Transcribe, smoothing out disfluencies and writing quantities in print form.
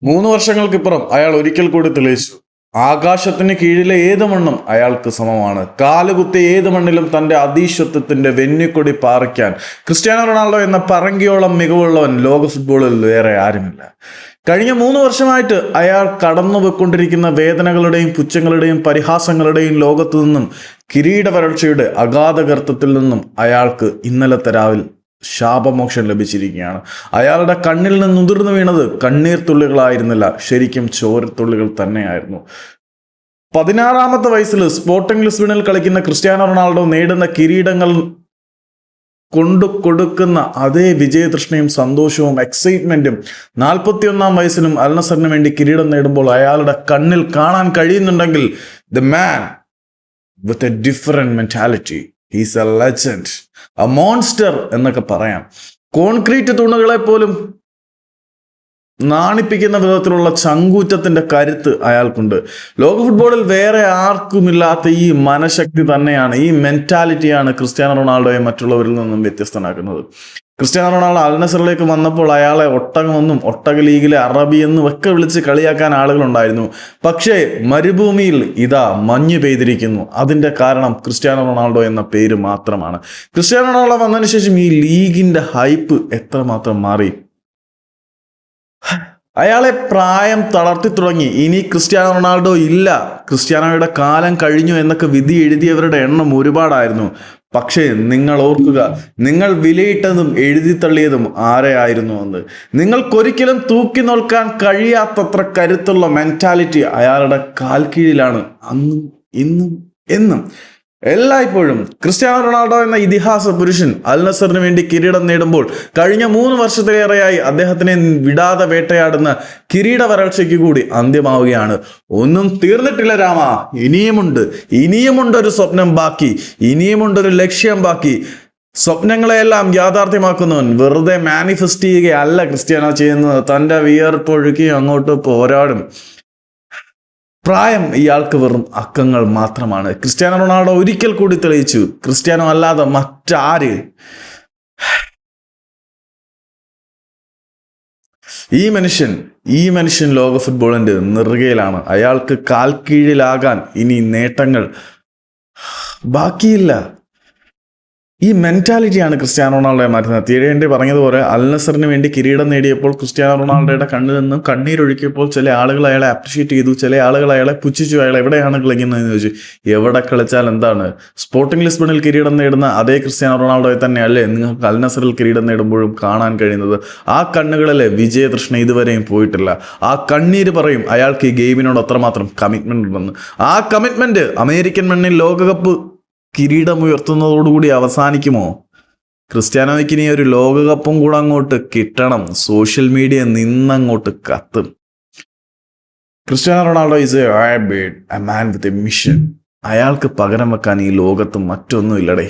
3 വർഷങ്ങൾക്കിപ്പുറം അയാൾ ഒരിക്കൽ കൂടി തെളിയിച്ചു. ആകാശത്തിന് കീഴിലെ ഏത് മണ്ണും അയാൾക്ക് സമമാണ്. കാലുകുത്തിയ ഏത് മണ്ണിലും തന്റെ അധീശത്വത്തിന്റെ വെന്നിക്കൊടി പാറിക്കാൻ ക്രിസ്ത്യാനോ റൊണാൾഡോ എന്ന പറങ്കിയോളം മികവുള്ളവൻ ലോക ഫുട്ബോളിൽ വേറെ ആരുമില്ല. കഴിഞ്ഞ 3 വർഷമായിട്ട് അയാൾ കടന്നുപോയിക്കൊണ്ടിരിക്കുന്ന വേദനകളുടെയും പുച്ഛങ്ങളുടെയും പരിഹാസങ്ങളുടെയും ലോകത്തു നിന്നും, കിരീട വരൾച്ചയുടെ അഗാധഗർത്തത്തിൽ നിന്നും അയാൾക്ക് ഇന്നലത്തെ രാവിൽ ശാപമോക്ഷം ലഭിച്ചിരിക്കുകയാണ്. അയാളുടെ കണ്ണിൽ നിന്ന് ഉതിർന്നു വീണത് കണ്ണീർ തുള്ളികളായിരുന്നില്ല, ശരിക്കും ചോരത്തുള്ളികൾ തന്നെയായിരുന്നു. 16-ാമത്തെ വയസ്സിൽ സ്പോർട്ടിംഗ് ലിസ്ബണിൽ കളിക്കുന്ന ക്രിസ്ത്യാനോ റൊണാൾഡോ നേടുന്ന കിരീടങ്ങൾ കൊടുക്കുന്ന അതേ വിജയതൃഷ്ണയും സന്തോഷവും എക്സൈറ്റ്മെന്റും 41-ാം വയസ്സിലും അൽ നസറിന് വേണ്ടി കിരീടം നേടുമ്പോൾ അയാളുടെ കണ്ണിൽ കാണാൻ കഴിയുന്നുണ്ടെങ്കിൽ the man with a different mentality, he's a legend, a monster എന്നൊക്കെ പറയാം. കോൺക്രീറ്റ് തൂണുകളെ പോലും നാണിപ്പിക്കുന്ന വിധത്തിലുള്ള ചങ്കൂറ്റത്തിന്റെ കരുത്ത് അയാൾക്കുണ്ട്. ലോക ഫുട്ബോളിൽ വേറെ ആർക്കുമില്ലാത്ത ഈ മനഃശക്തി തന്നെയാണ്, ഈ മെന്റാലിറ്റിയാണ് ക്രിസ്ത്യാനോ റൊണാൾഡോയെ മറ്റുള്ളവരിൽ നിന്നും വ്യത്യസ്തനാക്കുന്നത്. ക്രിസ്ത്യാനോ റൊണാൾഡോ അൽ നസറിലേക്ക് വന്നപ്പോൾ അയാളെ ഒട്ടകമെന്നും ഒട്ടക ലീഗിലെ അറബി എന്നും ഒക്കെ വിളിച്ച് കളിയാക്കാൻ ആളുകളുണ്ടായിരുന്നു. പക്ഷേ മരുഭൂമിയിൽ ഇതാ മഞ്ഞ് പെയ്തിരിക്കുന്നു. അതിന്റെ കാരണം ക്രിസ്ത്യാനോ റൊണാൾഡോ എന്ന പേര് മാത്രമാണ്. ക്രിസ്ത്യാനോ റൊണാൾഡോ വന്നതിന് ശേഷം ഈ ലീഗിന്റെ ഹൈപ്പ് എത്രമാത്രം മാറി. അയാളെ പ്രായം തളർത്തി തുടങ്ങി. ഇനി ക്രിസ്ത്യാനോ റൊണാൾഡോ ഇല്ല, ക്രിസ്ത്യാനോയുടെ കാലം കഴിഞ്ഞു എന്നൊക്കെ വിധി എഴുതിയവരുടെ എണ്ണം ഒരുപാടായിരുന്നു. പക്ഷേ നിങ്ങൾ ഓർക്കുക, നിങ്ങൾ വിലയിട്ടതും എഴുതിത്തള്ളിയതും ആരെയായിരുന്നു എന്ന്. നിങ്ങൾക്കൊരിക്കലും തൂക്കി നോക്കാൻ കഴിയാത്തത്ര കരുത്തുള്ള മെന്റാലിറ്റി അയാളുടെ കാൽ കീഴിലാണ് അന്നും ഇന്നും എന്നും എല്ലായ്പ്പോഴും. ക്രിസ്ത്യാനോ റൊണാൾഡോ എന്ന ഇതിഹാസ പുരുഷൻ അൽ നസറിന് വേണ്ടി കിരീടം നേടുമ്പോൾ കഴിഞ്ഞ 3 വർഷത്തിലേറെയായി അദ്ദേഹത്തിനെ വിടാതെ വേട്ടയാടുന്ന കിരീട വരൾച്ചയ്ക്ക് കൂടി അന്ത്യമാവുകയാണ്. ഒന്നും തീർന്നിട്ടില്ല രാമ, ഇനിയുമുണ്ടൊരു സ്വപ്നം ബാക്കി, ഇനിയുമുണ്ടൊരു ലക്ഷ്യം ബാക്കി. സ്വപ്നങ്ങളെയെല്ലാം യാഥാർത്ഥ്യമാക്കുന്നവൻ വെറുതെ മാനിഫെസ്റ്റ് ചെയ്യുകയല്ല ക്രിസ്ത്യാനോ ചെയ്യുന്നത്, തൻ്റെ വിയർപ്പൊഴുക്കി അങ്ങോട്ട് പോരാടും. പ്രായം ഇയാൾക്ക് വെറും അക്കങ്ങൾ മാത്രമാണ്. ക്രിസ്ത്യാനോ റൊണാൾഡോ ഒരിക്കൽ കൂടി തെളിയിച്ചു, ക്രിസ്ത്യാനോ അല്ലാതെ മറ്റാര്. ഈ മനുഷ്യൻ ലോക ഫുട്ബോളിന്റെ നെറുകയിലാണ്. അയാൾക്ക് കാൽ കീഴിലാകാൻ ഇനി നേട്ടങ്ങൾ ബാക്കിയില്ല. ഈ മെന്റാലിറ്റിയാണ് ക്രിസ്ത്യാനോ റൊണാൾഡോയെ മാറ്റുന്നത്. തിയേണ്ടി പറഞ്ഞതുപോലെ അൽ നസറിന് വേണ്ടി കിരീടം നേടിയപ്പോൾ ക്രിസ്ത്യാനോ റൊണാൾഡോയുടെ കണ്ണിൽ നിന്നും കണ്ണീരൊഴുക്കിയപ്പോൾ ചില ആളുകൾ അയാളെ അപ്രിഷ്യേറ്റ് ചെയ്തു, ചില ആളുകൾ അയാളെ പുച്ഛിച്ചു. അയാൾ എവിടെയാണ് കളിക്കുന്നതെന്ന് ചോദിച്ചു. എവിടെ കളിച്ചാൽ എന്താണ്? സ്പോർട്ടിംഗ് ലിസ്ബണിൽ കിരീടം നേടുന്ന അതേ ക്രിസ്ത്യാനോ റൊണാൾഡോയെ തന്നെയല്ലേ നിങ്ങൾക്ക് അൽ നസറിൽ കിരീടം നേടുമ്പോഴും കാണാൻ കഴിയുന്നത്. ആ കണ്ണുകളിലെ വിജയതൃഷ്ണ ഇതുവരെയും പോയിട്ടില്ല. ആ കണ്ണീര് പറയും അയാൾക്ക് ഈ ഗെയിമിനോട് അത്രമാത്രം കമ്മിറ്റ്മെന്റ് ഉണ്ടെന്ന്. ആ കമ്മിറ്റ്മെന്റ് അമേരിക്കൻ മണ്ണിൽ ലോകകപ്പ് കിരീടമുയർത്തുന്നതോടുകൂടി അവസാനിക്കുമോ? ക്രിസ്ത്യാനോയ്ക്ക് ഇനി ഒരു ലോകകപ്പും കൂടെ അങ്ങോട്ട് കിട്ടണം. സോഷ്യൽ മീഡിയ നിന്നങ്ങോട്ട് കത്തും. Cristiano Ronaldo is a man with A mission. അയാൾക്ക് പകരം വെക്കാൻ ഈ ലോകത്ത് മറ്റൊന്നും ഇല്ലടേ.